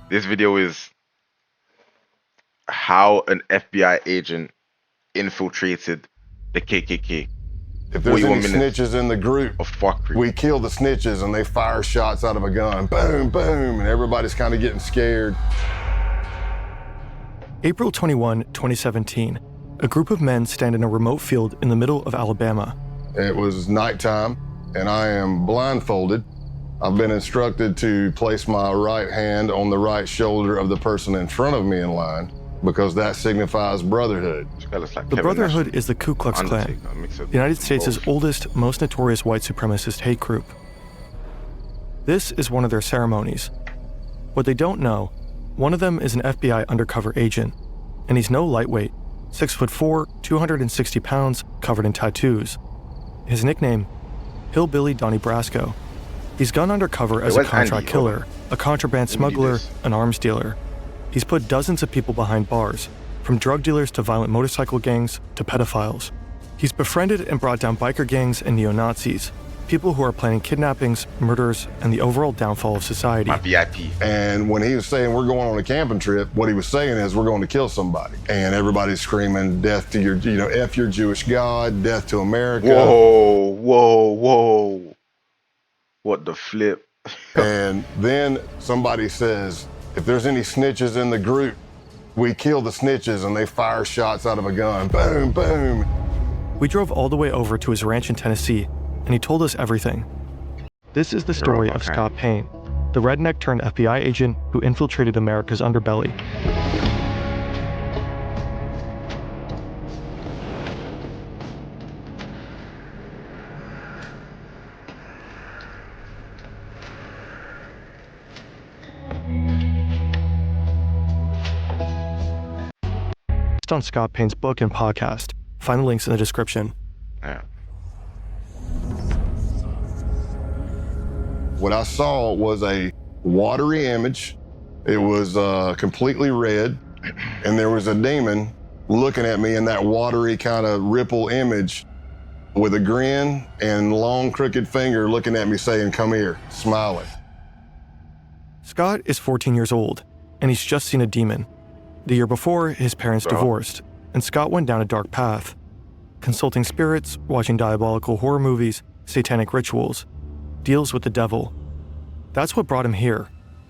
This video is how an FBI agent infiltrated the KKK. If there's 41 any minutes snitches in the group, of fuckery. we kill the snitches and they fire shots out of a gun. Boom, boom, and everybody's kind of getting scared. April 21, 2017. A group of men stand in a remote field in the middle of Alabama. It was nighttime, and I am blindfolded. I've been instructed to place my right hand on the right shoulder of the person in front of me in line because that signifies brotherhood. The Brotherhood is the Ku Klux Klan, the United States' oldest, most notorious white supremacist hate group. This is one of their ceremonies. What they don't know, one of them is an FBI undercover agent, and he's no lightweight, 6'4", 260 pounds, covered in tattoos. His nickname, Hillbilly Donnie Brasco. He's gone undercover as a contract killer, a contraband smuggler, an arms dealer. He's put dozens of people behind bars, from drug dealers to violent motorcycle gangs to pedophiles. He's befriended and brought down biker gangs and neo-Nazis, people who are planning kidnappings, murders, and the overall downfall of society. My VIP. And when he was saying we're going on a camping trip, what he was saying is we're going to kill somebody. And everybody's screaming, death to your, F your Jewish God, death to America. Whoa, whoa, whoa. What the flip? And then somebody says, if there's any snitches in the group, we kill the snitches and they fire shots out of a gun. Boom, boom. We drove all the way over to his ranch in Tennessee, and he told us everything. This is the story of Scott Payne, the redneck turned FBI agent who infiltrated America's underbelly. Based on Scott Payne's book and podcast. Find the links in the description. Yeah. What I saw was a watery image. It was completely red, and there was a demon looking at me in that watery kind of ripple image with a grin and long crooked finger looking at me saying, "Come here," smiling. Scott is 14 years old, and he's just seen a demon. The year before, his parents divorced, and Scott went down a dark path, consulting spirits, watching diabolical horror movies, satanic rituals, deals with the devil. That's what brought him here,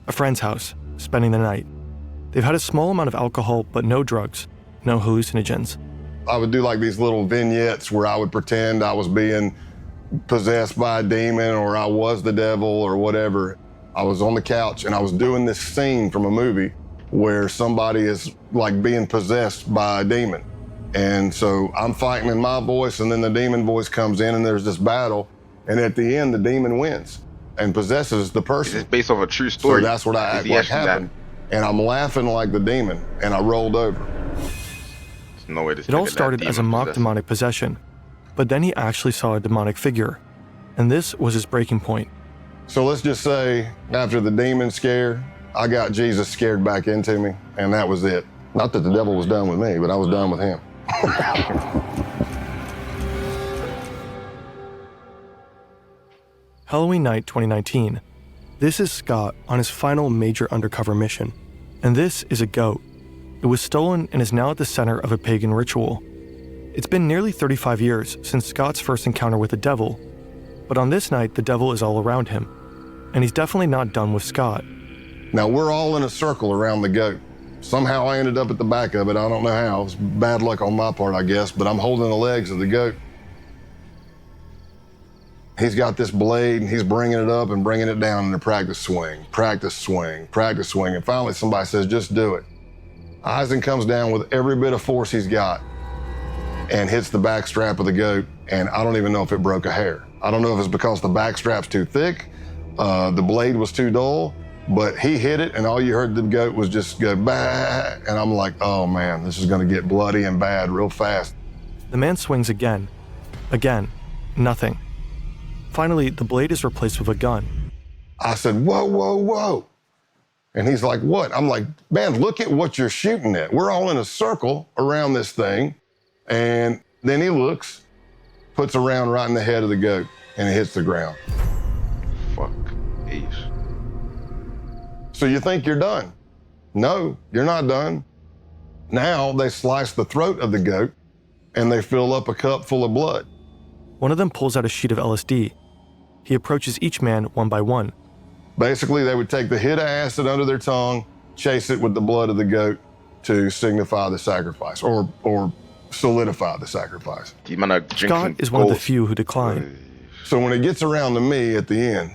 a friend's house, spending the night. They've had a small amount of alcohol, but no drugs, no hallucinogens. I would do like these little vignettes where I would pretend I was being possessed by a demon or I was the devil or whatever. I was on the couch and I was doing this scene from a movie where somebody is like being possessed by a demon. And so I'm fighting in my voice, and then the demon voice comes in and there's this battle. And at the end, the demon wins and possesses the person. It's based off a true story. So that's what I act like happened. And I'm laughing like the demon, and I rolled over. There's no way to It all started as a mock demonic possession, but then he actually saw a demonic figure. And this was his breaking point. So let's just say after the demon scare, I got Jesus scared back into me, and that was it. Not that the devil was done with me, but I was done with him. Halloween night 2019. This is Scott on his final major undercover mission. And this is a goat. It was stolen and is now at the center of a pagan ritual. It's been nearly 35 years since Scott's first encounter with the devil, but on this night the devil is all around him. And he's definitely not done with Scott. Now we're all in a circle around the goat. Somehow I ended up at the back of it. I don't know how. It's bad luck on my part, I guess, but I'm holding the legs of the goat. He's got this blade and he's bringing it up and bringing it down in a practice swing, practice swing, practice swing. And finally somebody says, just do it. Eisen comes down with every bit of force he's got and hits the back strap of the goat. And I don't even know if it broke a hair. I don't know if it's because the back strap's too thick, the blade was too dull, but he hit it and all you heard the goat was just go bah. And I'm like, oh man, this is gonna get bloody and bad real fast. The man swings again. Again. Nothing. Finally, the blade is replaced with a gun. I said, whoa, whoa, whoa. And he's like, what? I'm like, man, look at what you're shooting at. We're all in a circle around this thing. And then he looks, puts a round right in the head of the goat, and it hits the ground. Fuck. Eesh. So you think you're done. No, you're not done. Now they slice the throat of the goat and they fill up a cup full of blood. One of them pulls out a sheet of LSD. He approaches each man one by one. Basically, they would take the hit of acid under their tongue, chase it with the blood of the goat to signify the sacrifice or solidify the sacrifice. Scott is one of the few who decline. So when it gets around to me at the end,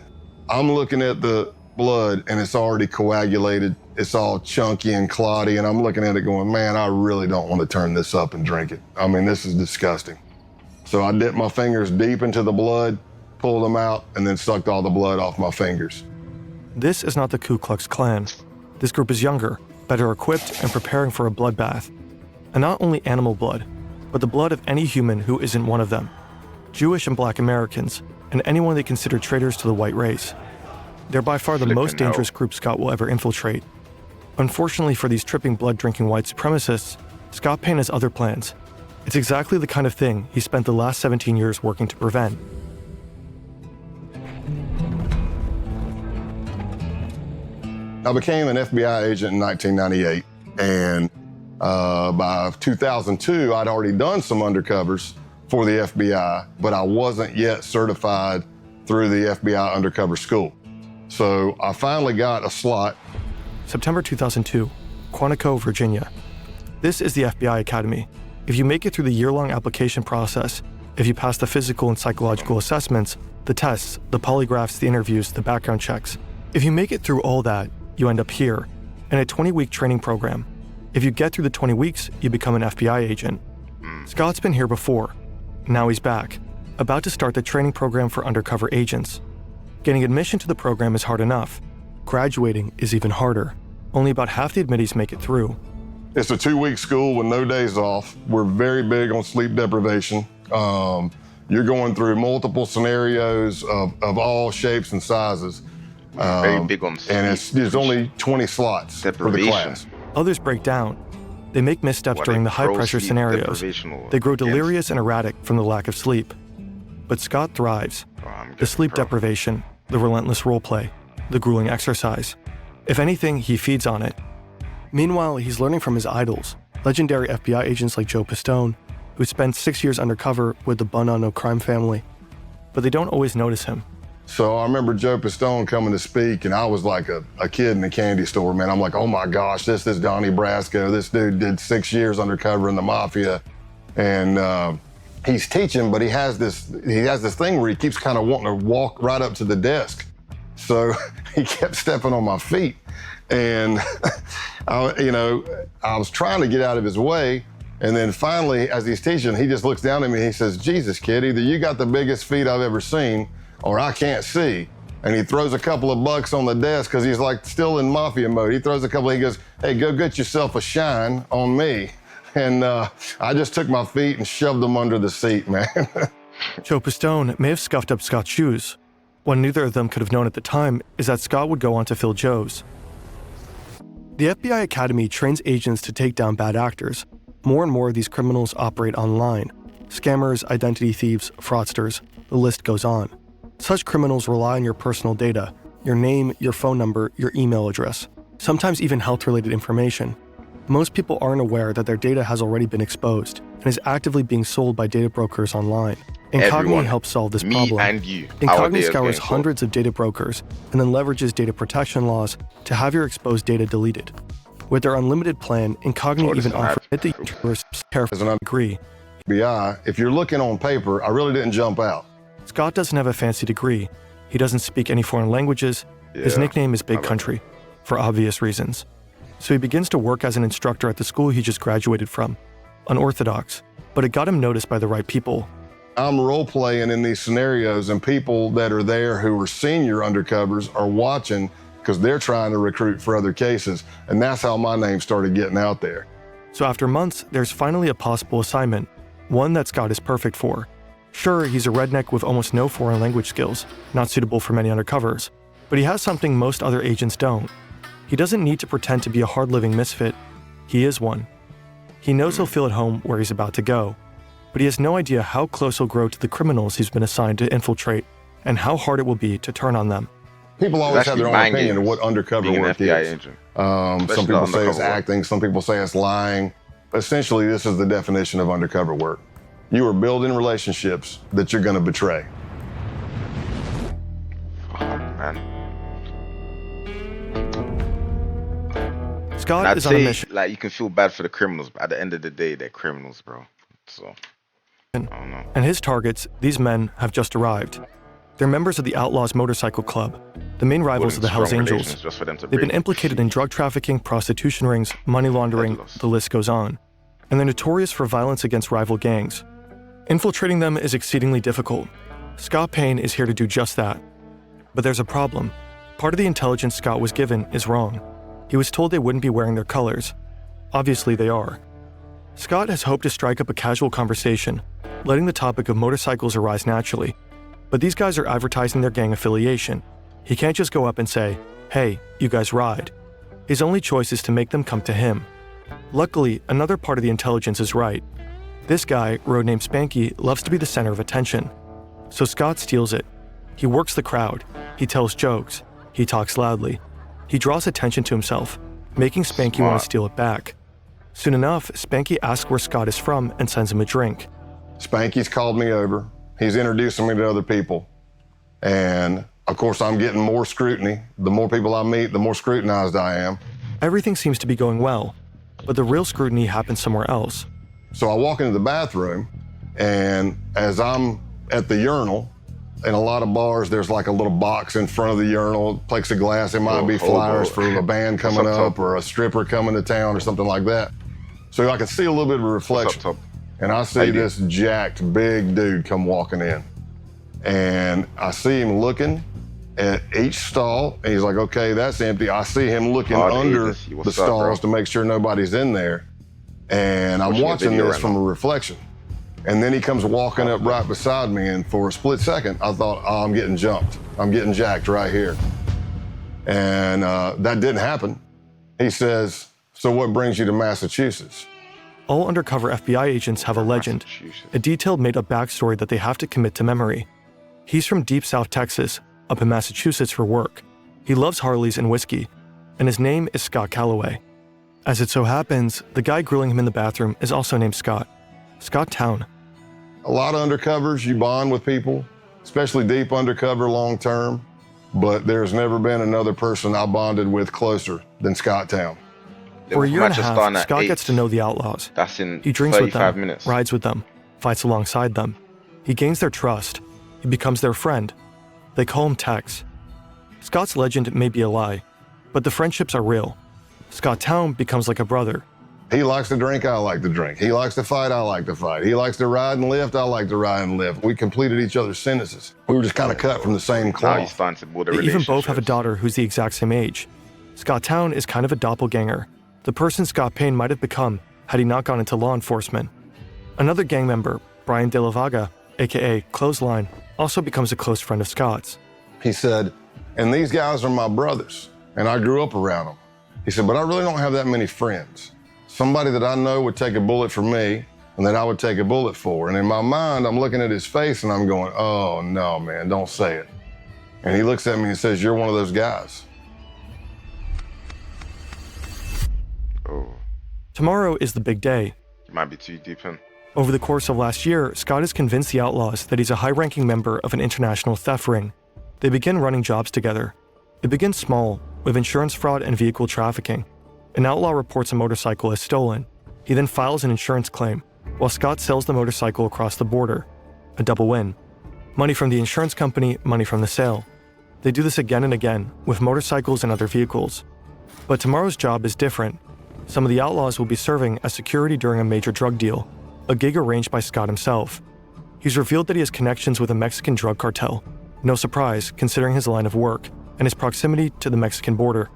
I'm looking at the blood and it's already coagulated. It's all chunky and clotty, and I'm looking at it going, man, I really don't want to turn this up and drink it. I mean, this is disgusting. So I dipped my fingers deep into the blood, pulled them out, and then sucked all the blood off my fingers. This is not the Ku Klux Klan. This group is younger, better equipped, and preparing for a bloodbath. And not only animal blood, but the blood of any human who isn't one of them. Jewish and Black Americans, and anyone they consider traitors to the white race. They're by far the most dangerous group Scott will ever infiltrate. Unfortunately for these tripping blood-drinking white supremacists, Scott Payne has other plans. It's exactly the kind of thing he spent the last 17 years working to prevent. I became an FBI agent in 1998, and by 2002, I'd already done some undercovers for the FBI, but I wasn't yet certified through the FBI undercover school. So I finally got a slot. September 2002, Quantico, Virginia. This is the FBI Academy. If you make it through the year-long application process, if you pass the physical and psychological assessments, the tests, the polygraphs, the interviews, the background checks, if you make it through all that, you end up here, in a 20-week training program. If you get through the 20 weeks, you become an FBI agent. Scott's been here before. Now he's back, about to start the training program for undercover agents. Getting admission to the program is hard enough. Graduating is even harder. Only about half the admittees make it through. It's a 2-week school with no days off. We're very big on sleep deprivation. You're going through multiple scenarios of all shapes and sizes. Very big on sleep. And there's only 20 slots for the class. Others break down. They make missteps during the high-pressure scenarios. They grow delirious and erratic from the lack of sleep. But Scott thrives. The sleep deprivation, the relentless role play, the grueling exercise. If anything, he feeds on it. Meanwhile, he's learning from his idols, legendary FBI agents like Joe Pistone, who spent 6 years undercover with the Bun-On-No crime family. But they don't always notice him. So I remember Joe Pistone coming to speak, and I was like a kid in a candy store, man. I'm like, oh my gosh, this is Donnie Brasco. This dude did 6 years undercover in the mafia. And he's teaching, but he has this thing where he keeps kind of wanting to walk right up to the desk. So he kept stepping on my feet. And, I was trying to get out of his way. And then finally, as he's teaching, he just looks down at me and he says, Jesus, kid, either you got the biggest feet I've ever seen or I can't see. And he throws a couple of bucks on the desk because he's like still in mafia mode. He throws a couple, he goes, hey, go get yourself a shine on me. And I just took my feet and shoved them under the seat, man. Joe Pistone may have scuffed up Scott's shoes. What neither of them could have known at the time is that Scott would go on to fill Joe's. The FBI Academy trains agents to take down bad actors. More and more of these criminals operate online. Scammers, identity thieves, fraudsters, the list goes on. Such criminals rely on your personal data, your name, your phone number, your email address, sometimes even health-related information. Most people aren't aware that their data has already been exposed and is actively being sold by data brokers online. Incogni helps solve this problem. And you. Incogni scours hundreds of data brokers and then leverages data protection laws to have your exposed data deleted. With their unlimited plan, Incogni even offers the users careful degree. FBI, if you're looking on paper, I really didn't jump out. Scott doesn't have a fancy degree. He doesn't speak any foreign languages. His nickname is Big Country, for obvious reasons. So he begins to work as an instructor at the school he just graduated from. Unorthodox, but it got him noticed by the right people. I'm role-playing in these scenarios, and people that are there who are senior undercovers are watching because they're trying to recruit for other cases, and that's how my name started getting out there. So after months, there's finally a possible assignment, one that Scott is perfect for. Sure, he's a redneck with almost no foreign language skills, not suitable for many undercovers, but he has something most other agents don't. He doesn't need to pretend to be a hard-living misfit. He is one. He knows he'll feel at home where he's about to go, but he has no idea how close he'll grow to the criminals he's been assigned to infiltrate and how hard it will be to turn on them. People always have their own opinion of what undercover being work an FBI is. agent. Some people say it's undercover work. acting, some people say it's lying. Essentially, this is the definition of undercover work. You are building relationships that you're going to betray. Oh, man. Scott I'd is on a say, mission. like, you can feel bad for the criminals, but at the end of the day, they're criminals, bro. So, I don't know. And his targets, these men, have just arrived. They're members of the Outlaws Motorcycle Club, the main rivals of the Hells Angels. They've been implicated in drug trafficking, prostitution rings, money laundering, the list goes on. And they're notorious for violence against rival gangs. Infiltrating them is exceedingly difficult. Scott Payne is here to do just that. But there's a problem. Part of the intelligence Scott was given is wrong. He was told they wouldn't be wearing their colors. Obviously they are. Scott has hoped to strike up a casual conversation, letting the topic of motorcycles arise naturally. But these guys are advertising their gang affiliation. He can't just go up and say, "Hey, you guys ride." His only choice is to make them come to him. Luckily, another part of the intelligence is right. This guy, road named Spanky, loves to be the center of attention. So Scott steals it. He works the crowd. He tells jokes. He talks loudly. He draws attention to himself, making Spanky want to steal it back. Soon enough, Spanky asks where Scott is from and sends him a drink. Spanky's called me over. He's introducing me to other people. And of course, I'm getting more scrutiny. The more people I meet, the more scrutinized I am. Everything seems to be going well, but the real scrutiny happens somewhere else. So I walk into the bathroom, and as I'm at the urinal, in a lot of bars, there's like a little box in front of the urinal, plexiglass. It might be flyers for a band coming up or a stripper coming to town or something like that. So I can see a little bit of a reflection. And I see this jacked big dude come walking in. And I see him looking at each stall, and he's like, okay, that's empty. I see him looking under the stalls to make sure nobody's in there. And I'm watching this from a reflection. And then he comes walking up right beside me, and for a split second, I thought, oh, I'm getting jumped. I'm getting jacked right here. And that didn't happen. He says, so what brings you to Massachusetts? All undercover FBI agents have a legend, a detailed made-up backstory that they have to commit to memory. He's from deep South Texas, up in Massachusetts for work. He loves Harleys and whiskey, and his name is Scott Calloway. As it so happens, the guy grilling him in the bathroom is also named Scott. Scott Town. A lot of undercovers, you bond with people, especially deep undercover long term, but there's never been another person I bonded with closer than Scott Town. For a year and a half, Scott gets to know the outlaws. That's in he drinks with them, minutes. Rides with them, fights alongside them. He gains their trust. He becomes their friend. They call him Tex. Scott's legend may be a lie, but the friendships are real. Scott Town becomes like a brother. He likes to drink, I like to drink. He likes to fight, I like to fight. He likes to ride and lift, I like to ride and lift. We completed each other's sentences. We were just kind of cut from the same cloth. Now he's starting to build a They even relationship. both have a daughter who's the exact same age. Scott Town is kind of a doppelganger, the person Scott Payne might have become had he not gone into law enforcement. Another gang member, Brian De La Vaga, aka Clothesline, also becomes a close friend of Scott's. He said, and these guys are my brothers, and I grew up around them. He said, but I really don't have that many friends. Somebody that I know would take a bullet for me, and that I would take a bullet for. And in my mind, I'm looking at his face, and I'm going, oh, no, man, don't say it. And he looks at me and says, you're one of those guys. Oh, Tomorrow is the big day. you might be too deep in. Over the course of last year, Scott has convinced the outlaws that he's a high-ranking member of an international theft ring. They begin running jobs together. It begins small, with insurance fraud and vehicle trafficking. An outlaw reports a motorcycle as stolen. He then files an insurance claim, while Scott sells the motorcycle across the border. A double win. Money from the insurance company, money from the sale. They do this again and again, with motorcycles and other vehicles. But tomorrow's job is different. Some of the outlaws will be serving as security during a major drug deal, a gig arranged by Scott himself. He's revealed that he has connections with a Mexican drug cartel. No surprise, considering his line of work and his proximity to the Mexican border.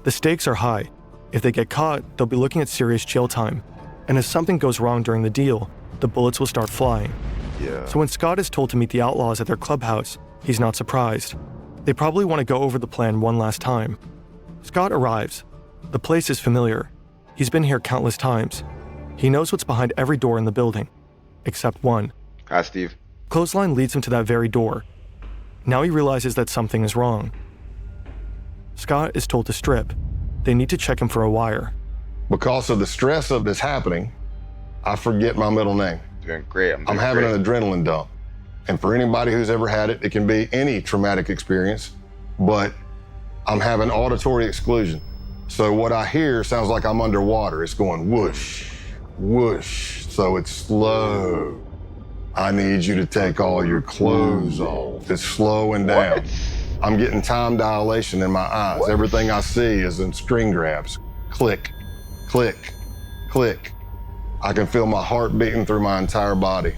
The stakes are high. If they get caught, they'll be looking at serious jail time. And if something goes wrong during the deal, the bullets will start flying. Yeah. So when Scott is told to meet the outlaws at their clubhouse, he's not surprised. They probably want to go over the plan one last time. Scott arrives. The place is familiar. He's been here countless times. He knows what's behind every door in the building, except one. Hi, Steve. Clothesline leads him to that very door. Now he realizes that something is wrong. Scott is told to strip. They need to check him for a wire. Because of the stress of this happening, I forget my middle name. Doing great. I'm having an adrenaline dump. And for anybody who's ever had it, it can be any traumatic experience, but I'm having auditory exclusion. So what I hear sounds like I'm underwater. It's going whoosh, whoosh. So it's slow. I need you to take all your clothes off. It's slowing down. What? I'm getting time dilation in my eyes. What? Everything I see is in string grabs. Click, click, click. I can feel my heart beating through my entire body.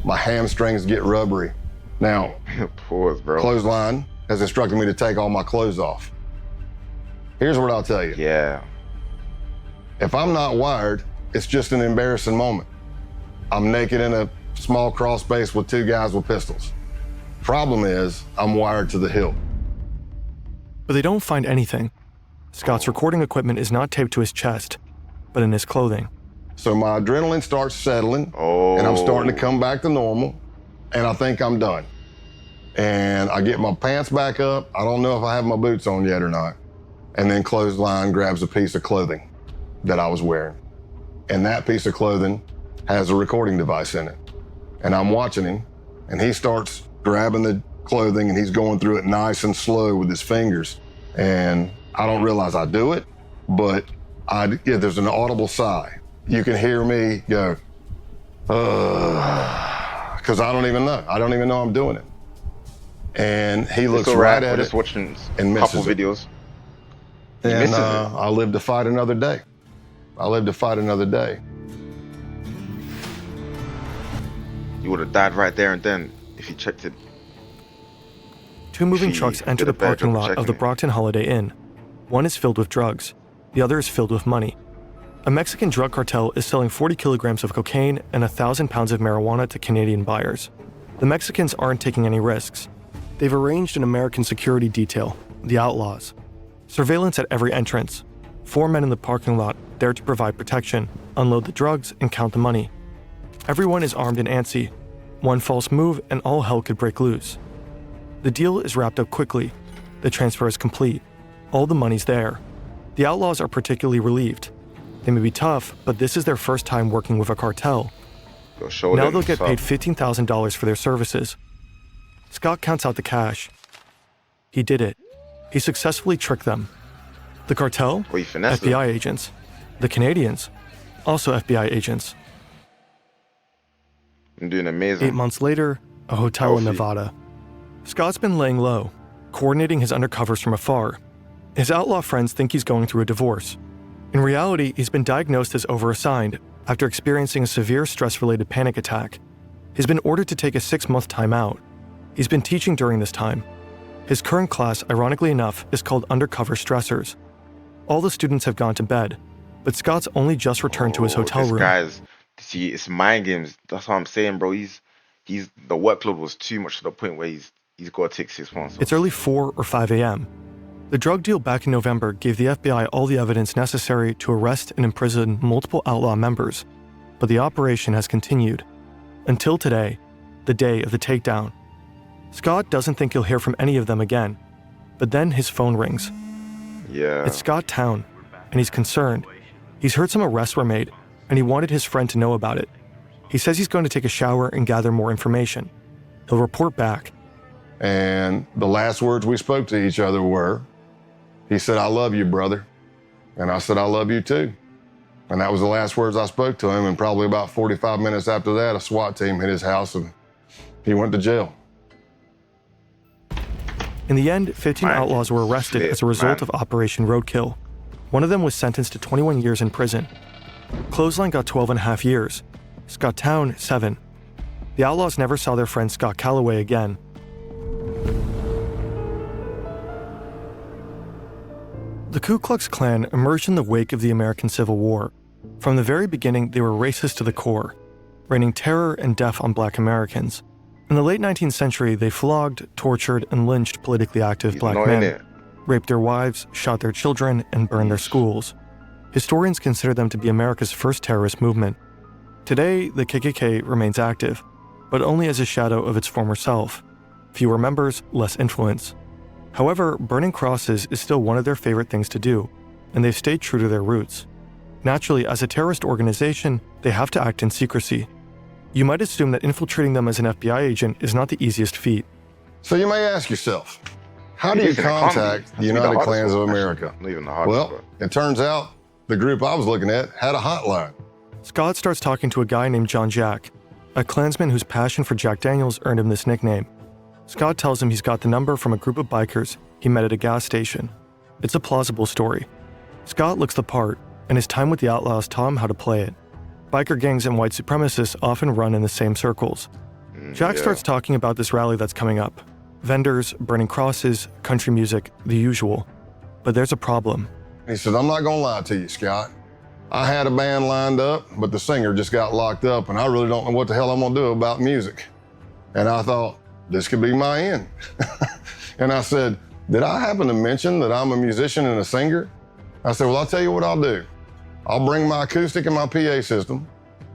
My hamstrings get rubbery. Now, Pause, bro. Clothesline has instructed me to take all my clothes off. Here's what I'll tell you. Yeah. If I'm not wired, it's just an embarrassing moment. I'm naked in a small crawl space with two guys with pistols. Problem is, I'm wired to the hilt. But they don't find anything. Scott's recording equipment is not taped to his chest, but in his clothing. So my adrenaline starts settling, and I'm starting to come back to normal, and I think I'm done. And I get my pants back up. I don't know if I have my boots on yet or not. And then Clothesline grabs a piece of clothing that I was wearing. And that piece of clothing has a recording device in it. And I'm watching him, and he starts grabbing the clothing, and he's going through it nice and slow with his fingers. And I don't realize I do it, but there's an audible sigh. You can hear me go, because I don't even know. I don't even know I'm doing it. And he looks right at it just watching and a couple misses it. videos. And I live to fight another day. I live to fight another day. You would have died right there and then if you checked it. Two moving She trucks enter did the a bad parking job lot of checking the it. Brockton Holiday Inn. One is filled with drugs. The other is filled with money. A Mexican drug cartel is selling 40 kilograms of cocaine and 1,000 pounds of marijuana to Canadian buyers. The Mexicans aren't taking any risks. They've arranged an American security detail, the Outlaws. Surveillance at every entrance. 4 men in the parking lot there to provide protection, unload the drugs, and count the money. Everyone is armed and antsy. One false move and all hell could break loose. The deal is wrapped up quickly. The transfer is complete. All the money's there. The Outlaws are particularly relieved. They may be tough, but this is their first time working with a cartel. Now they'll get paid $15,000 for their services. Scott counts out the cash. He did it. He successfully tricked them. The cartel? Well, he finessed FBI agents. The Canadians? Also FBI agents. I'm doing amazing. 8 months later, a hotel in Nevada. Scott's been laying low, coordinating his undercovers from afar. His outlaw friends think he's going through a divorce. In reality, he's been diagnosed as overassigned after experiencing a severe stress-related panic attack. He's been ordered to take a 6-month timeout. He's been teaching during this time. His current class, ironically enough, is called Undercover Stressors. All the students have gone to bed, but Scott's only just returned to his hotel room. See, it's mind games. That's what I'm saying, bro. The workload was too much to the point where he's got to take 6 months. It's early 4 or 5 a.m. The drug deal back in November gave the FBI all the evidence necessary to arrest and imprison multiple outlaw members, but the operation has continued. Until today, the day of the takedown. Scott doesn't think he'll hear from any of them again, but then his phone rings. Yeah. It's Scott Town, and he's concerned. He's heard some arrests were made, and he wanted his friend to know about it. He says he's going to take a shower and gather more information. He'll report back. And the last words we spoke to each other were, he said, "I love you, brother." And I said, "I love you too." And that was the last words I spoke to him. And probably about 45 minutes after that, a SWAT team hit his house and he went to jail. In the end, 15 outlaws were arrested as a result of Operation Roadkill. One of them was sentenced to 21 years in prison. Clothesline got 12 and a half years. Scott Town, 7. The outlaws never saw their friend Scott Calloway again. The Ku Klux Klan emerged in the wake of the American Civil War. From the very beginning, they were racist to the core, raining terror and death on Black Americans. In the late 19th century, they flogged, tortured, and lynched politically active Black men, raped their wives, shot their children, and burned their schools. Historians consider them to be America's first terrorist movement. Today, the KKK remains active, but only as a shadow of its former self. Fewer members, less influence. However, burning crosses is still one of their favorite things to do, and they've stayed true to their roots. Naturally, as a terrorist organization, they have to act in secrecy. You might assume that infiltrating them as an FBI agent is not the easiest feat. So you may ask yourself, how do you contact the United Klans of America? Well, it turns out the group I was looking at had a hotline. Scott starts talking to a guy named John Jack, a Klansman whose passion for Jack Daniels earned him this nickname. Scott tells him he's got the number from a group of bikers he met at a gas station. It's a plausible story. Scott looks the part, and his time with the outlaws taught him how to play it. Biker gangs and white supremacists often run in the same circles. Jack starts talking about this rally that's coming up. Vendors, burning crosses, country music, the usual. But there's a problem. He said, I'm not gonna lie to you, Scott. I had a band lined up, but the singer just got locked up, and I really don't know what the hell I'm gonna do about music. And I thought, this could be my end. And I said, did I happen to mention that I'm a musician and a singer? I said, well, I'll tell you what I'll do. I'll bring my acoustic and my PA system.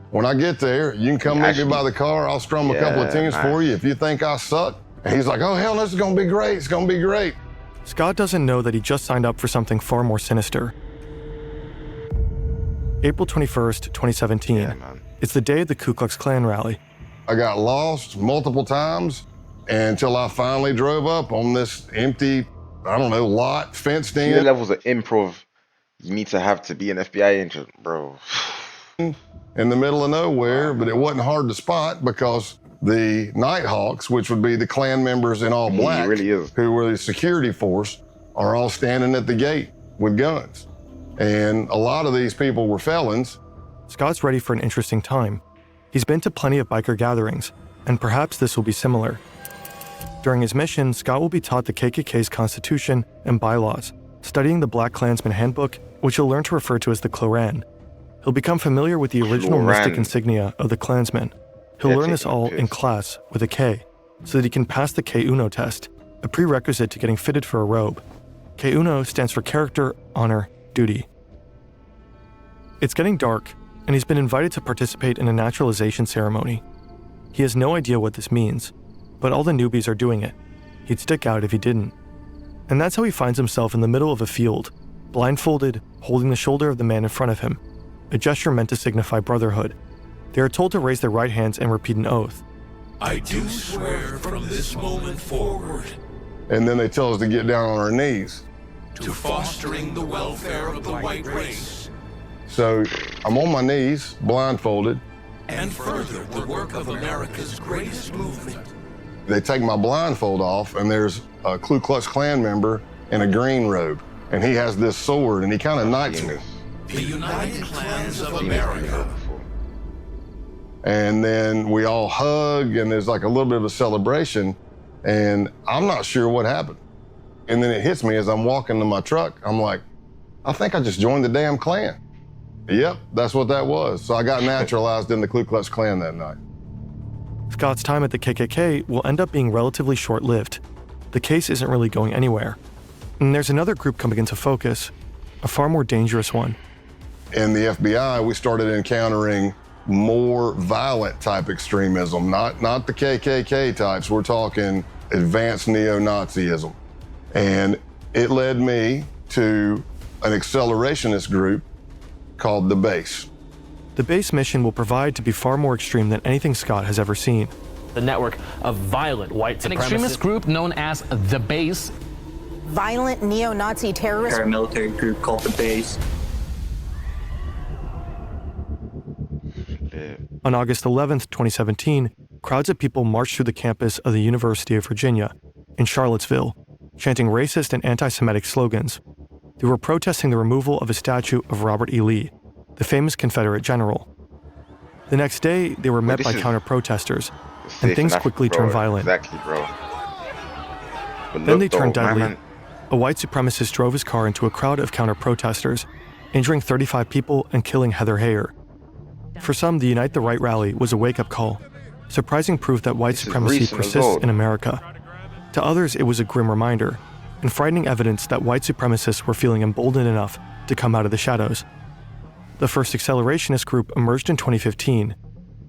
When I get there, you can come meet me by the car. I'll strum a couple of tunes for you if you think I suck. And he's like, oh, hell, this is gonna be great. It's gonna be great. Scott doesn't know that he just signed up for something far more sinister. April 21st, 2017. It's the day of the Ku Klux Klan rally. I got lost multiple times until I finally drove up on this empty, I don't know, lot, fenced in. The levels of improv you need to have to be an FBI agent, bro. In the middle of nowhere, but it wasn't hard to spot because the Nighthawks, which would be the Klan members in all black, who were the security force, are all standing at the gate with guns. And a lot of these people were felons. Scott's ready for an interesting time. He's been to plenty of biker gatherings, and perhaps this will be similar. During his mission, Scott will be taught the KKK's constitution and bylaws, studying the Black Klansman Handbook, which he'll learn to refer to as the Kloran. He'll become familiar with the original mystic insignia of the Klansmen. He'll learn this all in class with a K, so that he can pass the K-Uno test, a prerequisite to getting fitted for a robe. K-Uno stands for character, honor, duty. It's getting dark, and he's been invited to participate in a naturalization ceremony. He has no idea what this means, but all the newbies are doing it. He'd stick out if he didn't. And that's how he finds himself in the middle of a field, blindfolded, holding the shoulder of the man in front of him, a gesture meant to signify brotherhood. They are told to raise their right hands and repeat an oath. I do swear from this moment forward. And then they tell us to get down on our knees. To fostering the welfare of the white race. So I'm on my knees, blindfolded. And further the work of America's greatest movement. They take my blindfold off, and there's a Ku Klux Klan member in a green robe. And he has this sword, and he kind of knights me. The United Klans of America. And then we all hug, and there's like a little bit of a celebration, and I'm not sure what happened. And then it hits me as I'm walking to my truck. I'm like, I think I just joined the damn Klan. Yep, that's what that was. So I got naturalized in the Ku Klux Klan that night. Scott's time at the KKK will end up being relatively short-lived. The case isn't really going anywhere. And there's another group coming into focus, a far more dangerous one. In the FBI, we started encountering more violent type extremism, not the KKK types. We're talking advanced neo-Nazism. And it led me to an accelerationist group called the Base. The Base mission will provide to be far more extreme than anything Scott has ever seen. The network of violent white supremacists. An extremist group known as the Base. Violent neo-Nazi terrorist paramilitary group called the Base. On August 11th, 2017, crowds of people marched through the campus of the University of Virginia in Charlottesville, chanting racist and anti-Semitic slogans. They were protesting the removal of a statue of Robert E. Lee, the famous Confederate general. The next day, they were met by counter-protesters, and things quickly turned violent. Exactly, bro. Then they turned deadly. A white supremacist drove his car into a crowd of counter-protesters, injuring 35 people and killing Heather Heyer. For some, the Unite the Right rally was a wake-up call, surprising proof that white supremacy persists in America. To others, it was a grim reminder, and frightening evidence that white supremacists were feeling emboldened enough to come out of the shadows. The first accelerationist group emerged in 2015.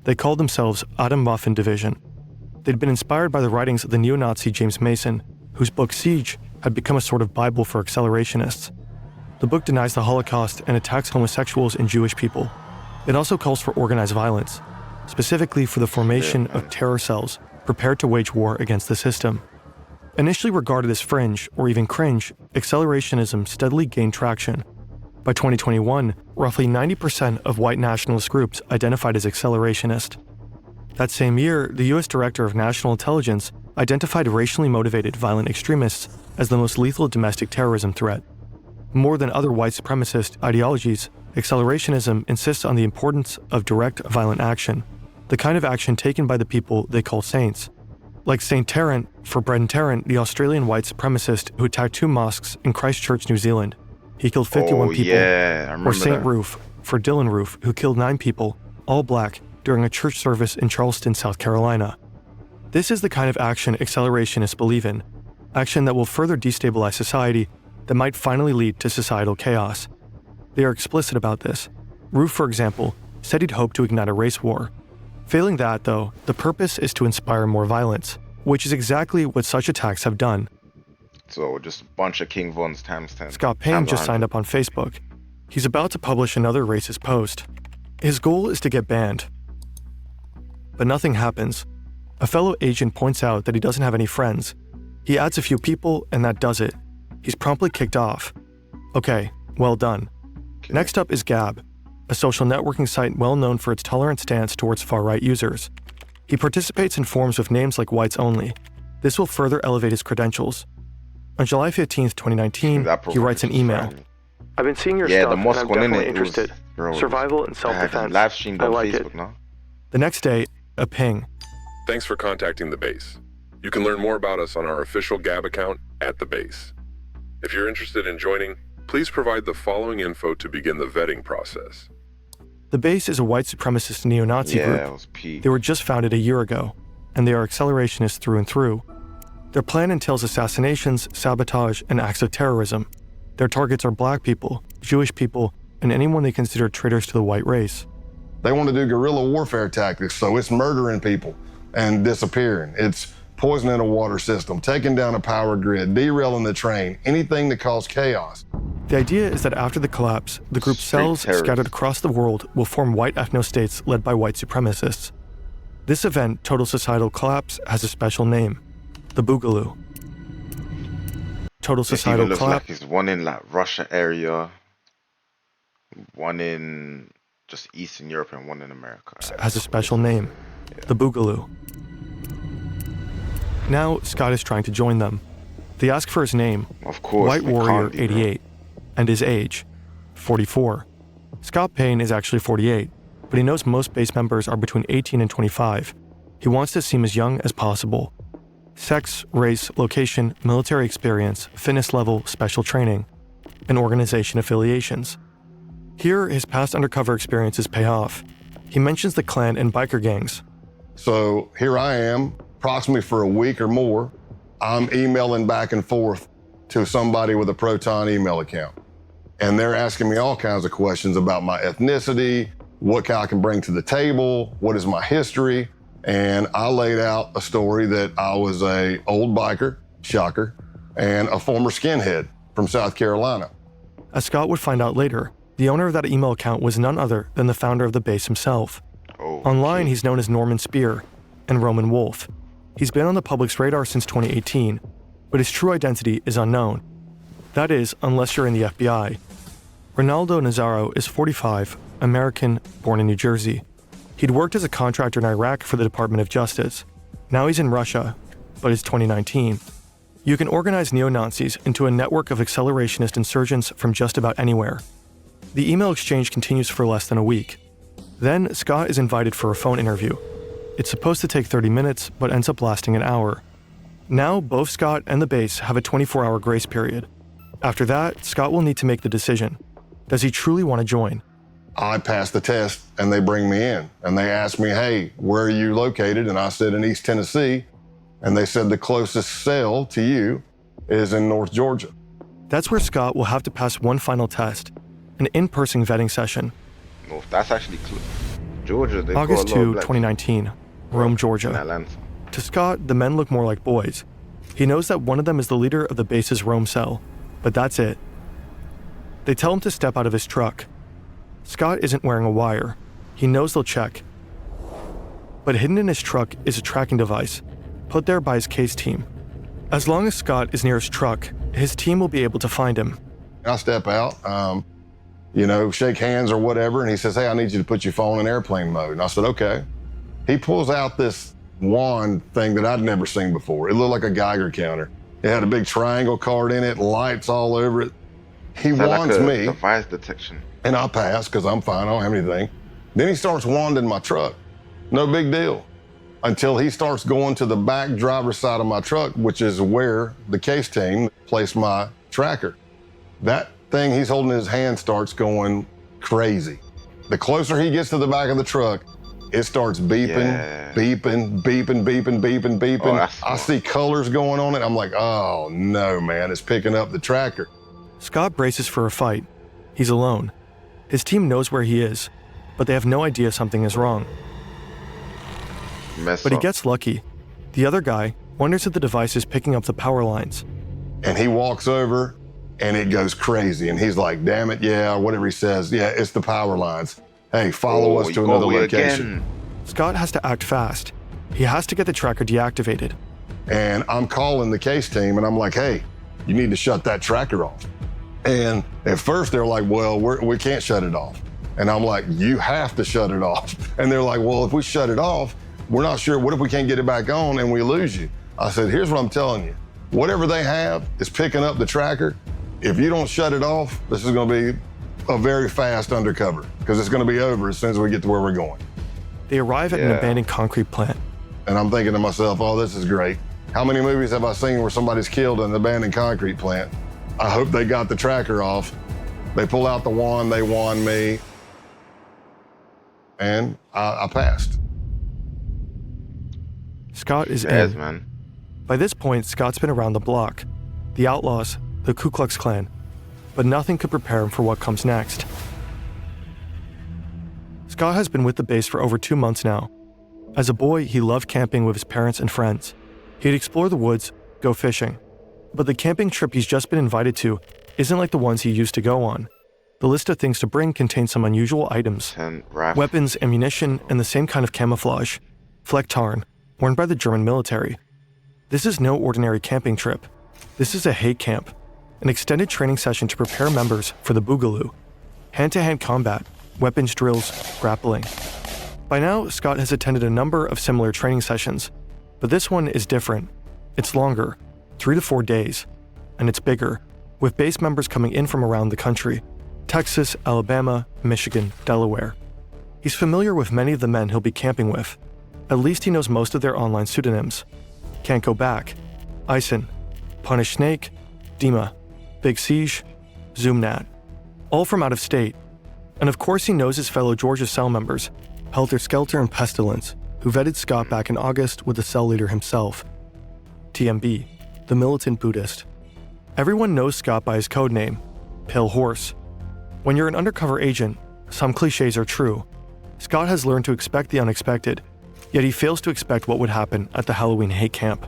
They called themselves Atomwaffen Division. They'd been inspired by the writings of the neo-Nazi James Mason, whose book Siege had become a sort of Bible for accelerationists. The book denies the Holocaust and attacks homosexuals and Jewish people. It also calls for organized violence, specifically for the formation of terror cells prepared to wage war against the system. Initially regarded as fringe or even cringe, accelerationism steadily gained traction. By 2021, roughly 90% of white nationalist groups identified as accelerationist. That same year, the US Director of National Intelligence identified racially motivated violent extremists as the most lethal domestic terrorism threat. More than other white supremacist ideologies, accelerationism insists on the importance of direct violent action, the kind of action taken by the people they call saints. Like St. Tarrant, for Brenton Tarrant, the Australian white supremacist who attacked 2 mosques in Christchurch, New Zealand. He killed 51 people. Or St. Roof, for Dylan Roof, who killed 9 people, all black, during a church service in Charleston, South Carolina. This is the kind of action accelerationists believe in, action that will further destabilize society, that might finally lead to societal chaos. They are explicit about this. Roof, for example, said he'd hoped to ignite a race war. Failing that, though, the purpose is to inspire more violence, which is exactly what such attacks have done. So just a bunch of King Vons times 10. Scott Payne just signed up on Facebook. He's about to publish another racist post. His goal is to get banned. But nothing happens. A fellow agent points out that he doesn't have any friends. He adds a few people, and that does it. He's promptly kicked off. Okay, well done. Okay. Next up is Gab, a social networking site well known for its tolerant stance towards far-right users. He participates in forums with names like Whites Only. This will further elevate his credentials. On July 15, 2019, he writes an email. I've been seeing your stuff and I'm definitely interested. Survival and self-defense. I like it. The next day, a ping. Thanks for contacting the base. You can learn more about us on our official Gab account at the base. If you're interested in joining, please provide the following info to begin the vetting process. The base is a white supremacist neo-Nazi group. They were just founded a year ago, and they are accelerationists through and through. Their plan entails assassinations, sabotage, and acts of terrorism. Their targets are black people, Jewish people, and anyone they consider traitors to the white race. They want to do guerrilla warfare tactics, so it's murdering people and disappearing. It's poisoning a water system, taking down a power grid, derailing the train, anything that causes chaos. The idea is that after the collapse, the group's cells scattered across the world will form white ethno-states led by white supremacists. This event, total societal collapse, has a special name, the Boogaloo. Total societal collapse. Like it's one in like Russia area, one in just Eastern Europe, and one in America. Has a special name, the Boogaloo. Now, Scott is trying to join them. They ask for his name, of course, White Warrior 88, and his age, 44. Scott Payne is actually 48, but he knows most base members are between 18 and 25. He wants to seem as young as possible. Sex, race, location, military experience, fitness level, special training, and organization affiliations. Here, his past undercover experiences pay off. He mentions the Klan and biker gangs. So here I am, approximately for a week or more, I'm emailing back and forth to somebody with a Proton email account. And they're asking me all kinds of questions about my ethnicity, what I can bring to the table, what is my history. And I laid out a story that I was a old biker, shocker, and a former skinhead from South Carolina. As Scott would find out later, the owner of that email account was none other than the founder of the base himself. Online, he's known as Norman Spear and Roman Wolf. He's been on the public's radar since 2018, but his true identity is unknown. That is, unless you're in the FBI. Ronaldo Nazaro is 45, American, born in New Jersey. He'd worked as a contractor in Iraq for the Department of Justice. Now he's in Russia, but it's 2019. You can organize neo-Nazis into a network of accelerationist insurgents from just about anywhere. The email exchange continues for less than a week. Then, Scott is invited for a phone interview. It's supposed to take 30 minutes, but ends up lasting an hour. Now, both Scott and the base have a 24-hour grace period. After that, Scott will need to make the decision. Does he truly want to join? I passed the test, and they bring me in. And they asked me, hey, where are you located? And I said, in East Tennessee. And they said the closest cell to you is in North Georgia. That's where Scott will have to pass one final test, an in-person vetting session. No, that's actually Georgia. August 2, 2019, Rome, Georgia. To Scott, the men look more like boys. He knows that one of them is the leader of the base's roam cell, but that's it. They tell him to step out of his truck. Scott isn't wearing a wire. He knows they'll check. But hidden in his truck is a tracking device, put there by his case team. As long as Scott is near his truck, his team will be able to find him. I step out, shake hands or whatever, and he says, hey, I need you to put your phone in airplane mode. And I said, okay. He pulls out this wand thing that I'd never seen before. It looked like a Geiger counter. It had a big triangle card in it, lights all over it. He wands like me. Device detection. And I pass because I'm fine, I don't have anything. Then he starts wanding my truck. No big deal. Until he starts going to the back driver's side of my truck, which is where the case team placed my tracker. That thing he's holding in his hand starts going crazy. The closer he gets to the back of the truck, it starts beeping, beeping, beeping, beeping, beeping, beeping. I see colors going on it. I'm like, oh no, man, it's picking up the tracker. Scott braces for a fight. He's alone. His team knows where he is, but they have no idea something is wrong. But he gets lucky. The other guy wonders if the device is picking up the power lines. And he walks over and it goes crazy. And he's like, damn it, yeah, or whatever he says. Yeah, it's the power lines. Hey, follow us to another location. Again. Scott has to act fast. He has to get the tracker deactivated. And I'm calling the case team and I'm like, hey, you need to shut that tracker off. And at first they're like, well, we can't shut it off. And I'm like, you have to shut it off. And they're like, well, if we shut it off, we're not sure. What if we can't get it back on and we lose you? I said, here's what I'm telling you. Whatever they have is picking up the tracker. If you don't shut it off, this is going to be a very fast undercover because it's going to be over as soon as we get to where we're going. They arrive at an abandoned concrete plant. And I'm thinking to myself, oh, this is great. How many movies have I seen where somebody's killed in an abandoned concrete plant? I hope they got the tracker off. They pull out the wand, they wand me, and I passed. Scott is in. Man. By this point, Scott's been around the block. The outlaws, the Ku Klux Klan. But nothing could prepare him for what comes next. Scott has been with the base for over 2 months now. As a boy, he loved camping with his parents and friends. He'd explore the woods, go fishing. But the camping trip he's just been invited to isn't like the ones he used to go on. The list of things to bring contains some unusual items. Weapons, ammunition, and the same kind of camouflage. Flecktarn, worn by the German military. This is no ordinary camping trip. This is a hate camp, an extended training session to prepare members for the Boogaloo. Hand-to-hand combat, weapons drills, grappling. By now, Scott has attended a number of similar training sessions, but this one is different. It's longer, 3 to 4 days, and it's bigger, with base members coming in from around the country: Texas, Alabama, Michigan, Delaware. He's familiar with many of the men he'll be camping with. At least he knows most of their online pseudonyms. Can't Go Back, Ison, Punish Snake, Dima, Big Siege, Zoomnat. All from out of state. And of course he knows his fellow Georgia cell members, Helter Skelter and Pestilence, who vetted Scott back in August with the cell leader himself. TMB, the militant Buddhist. Everyone knows Scott by his code name, Pale Horse. When you're an undercover agent, some cliches are true. Scott has learned to expect the unexpected, yet he fails to expect what would happen at the Halloween hate camp.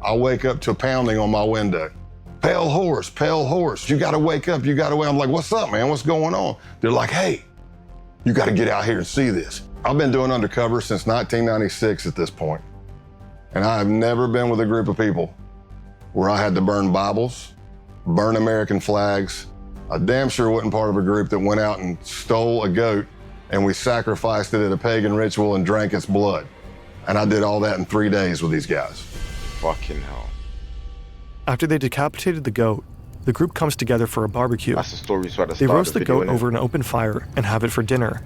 I wake up to a pounding on my window. Pale Horse, you gotta wake up, you gotta wake up. I'm like, what's up, man, what's going on? They're like, hey, you gotta get out here and see this. I've been doing undercover since 1996 at this point. And I have never been with a group of people where I had to burn Bibles, burn American flags. I damn sure wasn't part of a group that went out and stole a goat and we sacrificed it at a pagan ritual and drank its blood. And I did all that in 3 days with these guys. Fucking hell. After they decapitated the goat, the group comes together for a barbecue. That's the story. So they roast the goat over an open fire and have it for dinner.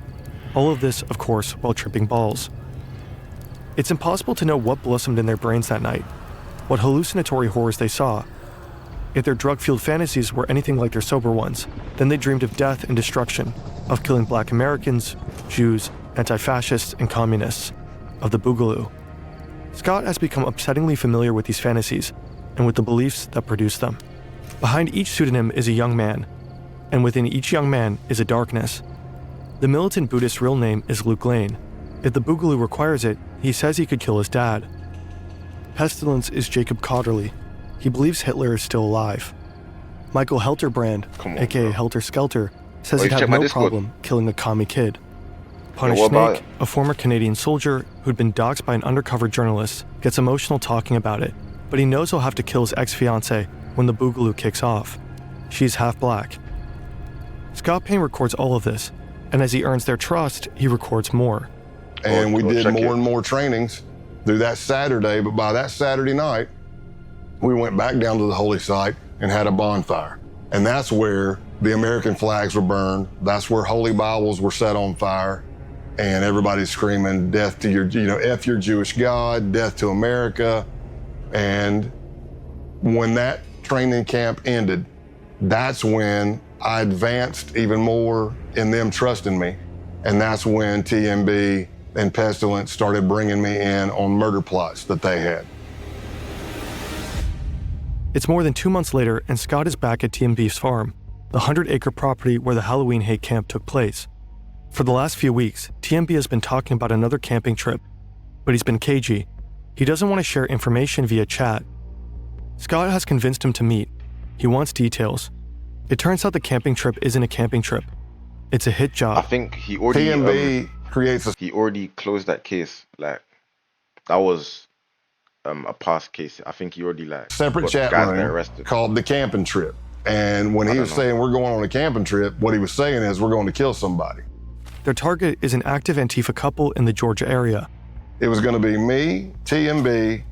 All of this, of course, while tripping balls. It's impossible to know what blossomed in their brains that night, what hallucinatory horrors they saw. If their drug-fueled fantasies were anything like their sober ones, then they dreamed of death and destruction, of killing Black Americans, Jews, anti-fascists, and communists, of the Boogaloo. Scott has become upsettingly familiar with these fantasies and with the beliefs that produce them. Behind each pseudonym is a young man, and within each young man is a darkness. The militant Buddhist's real name is Luke Lane. If the Boogaloo requires it, he says he could kill his dad. Pestilence is Jacob Cotterly. He believes Hitler is still alive. Michael Helterbrand, aka Helter Skelter, says he'd have no problem killing a commie kid. Punish Snake, a former Canadian soldier who'd been doxxed by an undercover journalist, gets emotional talking about it, but he knows he'll have to kill his ex-fiancée when the boogaloo kicks off. She's half black. Scott Payne records all of this, and as he earns their trust, he records more. And we did more and more trainings through that Saturday, but by that Saturday night, we went back down to the holy site and had a bonfire. And that's where the American flags were burned. That's where holy Bibles were set on fire. And everybody's screaming, death to your, F your Jewish God, death to America. And when that training camp ended, that's when I advanced even more in them trusting me. And that's when TMB and Pestilence started bringing me in on murder plots that they had. It's more than 2 months later, and Scott is back at TMB's farm, the 100-acre property where the Halloween hate camp took place. For the last few weeks, TMB has been talking about another camping trip, but he's been cagey. He doesn't want to share information via chat. Scott has convinced him to meet. He wants details. It turns out the camping trip isn't a camping trip. It's a hit job. I think he already TMB he already closed that case. Like, that was a past case. I think he already separate chat room called the camping trip. And when he was saying we're going on a camping trip, what he was saying is we're going to kill somebody. Their target is an active Antifa couple in the Georgia area. It was going to be me, TMB,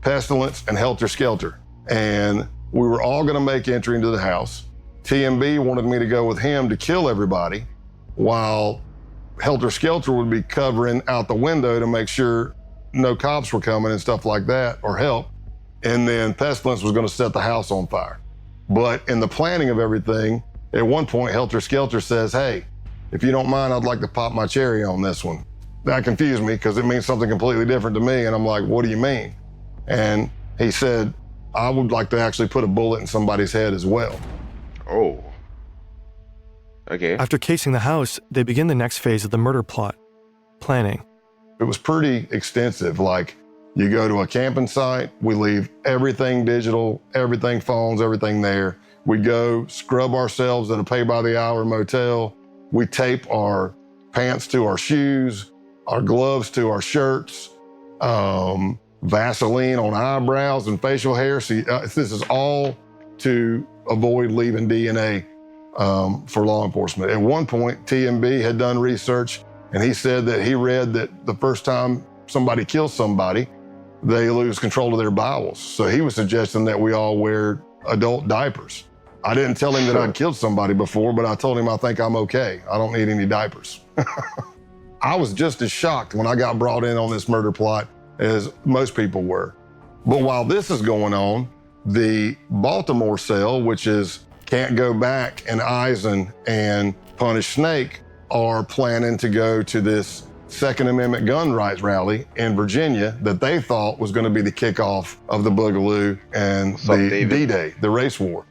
Pestilence, and Helter Skelter. And we were all going to make entry into the house. TMB wanted me to go with him to kill everybody, while Helter Skelter would be covering out the window to make sure no cops were coming and stuff like that, or help. And then Pestilence was going to set the house on fire. But in the planning of everything, at one point, Helter Skelter says, hey, if you don't mind, I'd like to pop my cherry on this one. That confused me because it means something completely different to me. And I'm like, what do you mean? And he said, I would like to actually put a bullet in somebody's head as well. Oh. Okay. After casing the house, they begin the next phase of the murder plot, planning. It was pretty extensive. Like, you go to a camping site, we leave everything digital, everything phones, everything there. We go scrub ourselves at a pay-by-the-hour motel. We tape our pants to our shoes, our gloves to our shirts, Vaseline on eyebrows and facial hair. See, this is all to avoid leaving DNA for law enforcement. At one point, TMB had done research, and he said that he read that the first time somebody kills somebody, they lose control of their bowels. So he was suggesting that we all wear adult diapers. I didn't tell him that I'd killed somebody before, but I told him I think I'm okay. I don't need any diapers. I was just as shocked when I got brought in on this murder plot as most people were. But while this is going on, the Baltimore cell, which is Can't Go Back and Eisen and Punish Snake, are planning to go to this Second Amendment gun rights rally in Virginia that they thought was going to be the kickoff of the Boogaloo and the D-Day, the race war.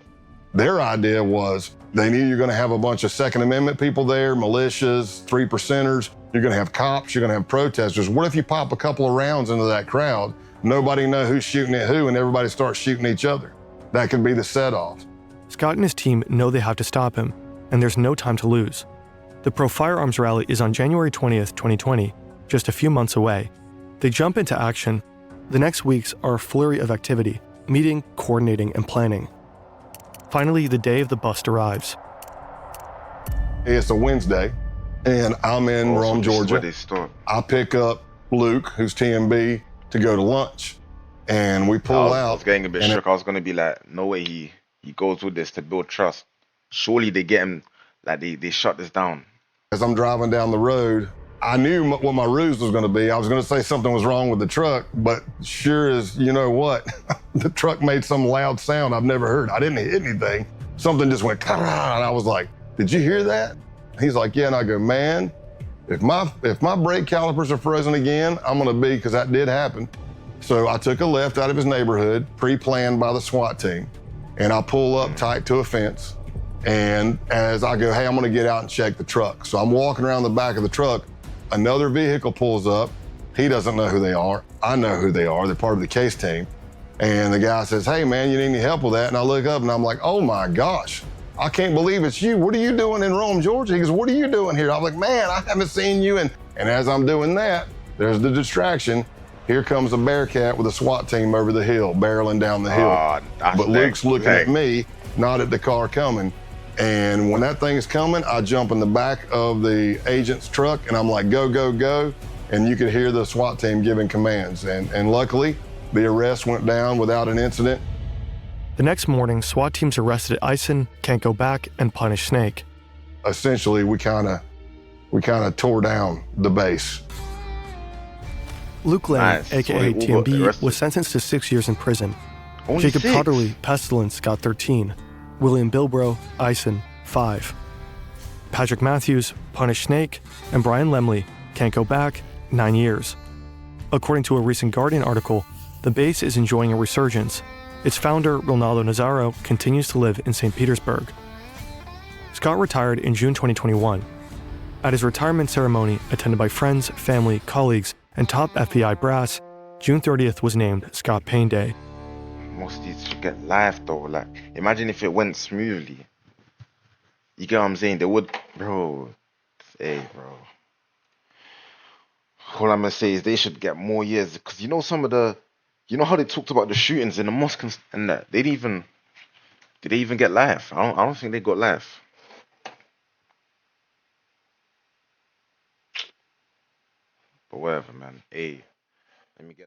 Their idea was they knew you're going to have a bunch of Second Amendment people there, militias, 3%ers. You're going to have cops, you're going to have protesters. What if you pop a couple of rounds into that crowd, nobody know who's shooting at who, and everybody starts shooting each other? That could be the set-off. Scott and his team know they have to stop him, and there's no time to lose. The pro-firearms rally is on January 20th, 2020, just a few months away. They jump into action. The next weeks are a flurry of activity, meeting, coordinating, and planning. Finally, the day of the bust arrives. It's a Wednesday, and I'm in Rome, Georgia. I pick up Luke, who's TMB, to go to lunch, and we pull out. I was getting a bit shook. I was going to be like, no way he goes with this to build trust. Surely they get him, like they shut this down. As I'm driving down the road, I knew what my ruse was going to be. I was going to say something was wrong with the truck, but sure as you know what, the truck made some loud sound I've never heard. I didn't hit anything. Something just went, and I was like, did you hear that? He's like, yeah, and I go, man, if my brake calipers are frozen again, I'm going to be, because that did happen. So I took a left out of his neighborhood, pre-planned by the SWAT team, and I pull up tight to a fence. And as I go, hey, I'm going to get out and check the truck. So I'm walking around the back of the truck. Another vehicle pulls up, He doesn't know who they are. I know who they are. They're part of the case team. And the guy says, hey, man, you need any help with that? And I look up and I'm like, oh my gosh, I can't believe it's you. What are you doing in Rome, Georgia? He goes, what are you doing here? I'm like, man, I haven't seen you. And as I'm doing that, there's the distraction. Here comes a Bearcat with a SWAT team over the hill, barreling down the hill. But Luke's looking at me, not at the car coming. And when that thing's coming, I jump in the back of the agent's truck and I'm like, go, go, go. And you could hear the SWAT team giving commands. And luckily, the arrest went down without an incident. The next morning, SWAT teams arrested Eisen, Can't Go Back, and Punish Snake. Essentially, we kind of tore down the base. Luke Lane, aka TMB, was sentenced to 6 years in prison. Only Jacob 6? Cotterly, Pestilence, got 13. William Bilbro, Eisen, 5. Patrick Matthews, Punish Snake, and Brian Lemley, Can't Go Back, 9 years. According to a recent Guardian article, the base is enjoying a resurgence. Its founder, Ronaldo Nazzaro, continues to live in St. Petersburg. Scott retired in June 2021. At his retirement ceremony, attended by friends, family, colleagues, and top FBI brass, June 30th was named Scott Payne Day. Most of these should get live though. Like, imagine if it went smoothly. You get what I'm saying? They would, bro. Hey, bro. All I'm gonna say is they should get more years, because you know some of the, you know how they talked about the shootings in the mosque and that. Did they even get live? I don't think they got live. But whatever, man. Hey, let me get.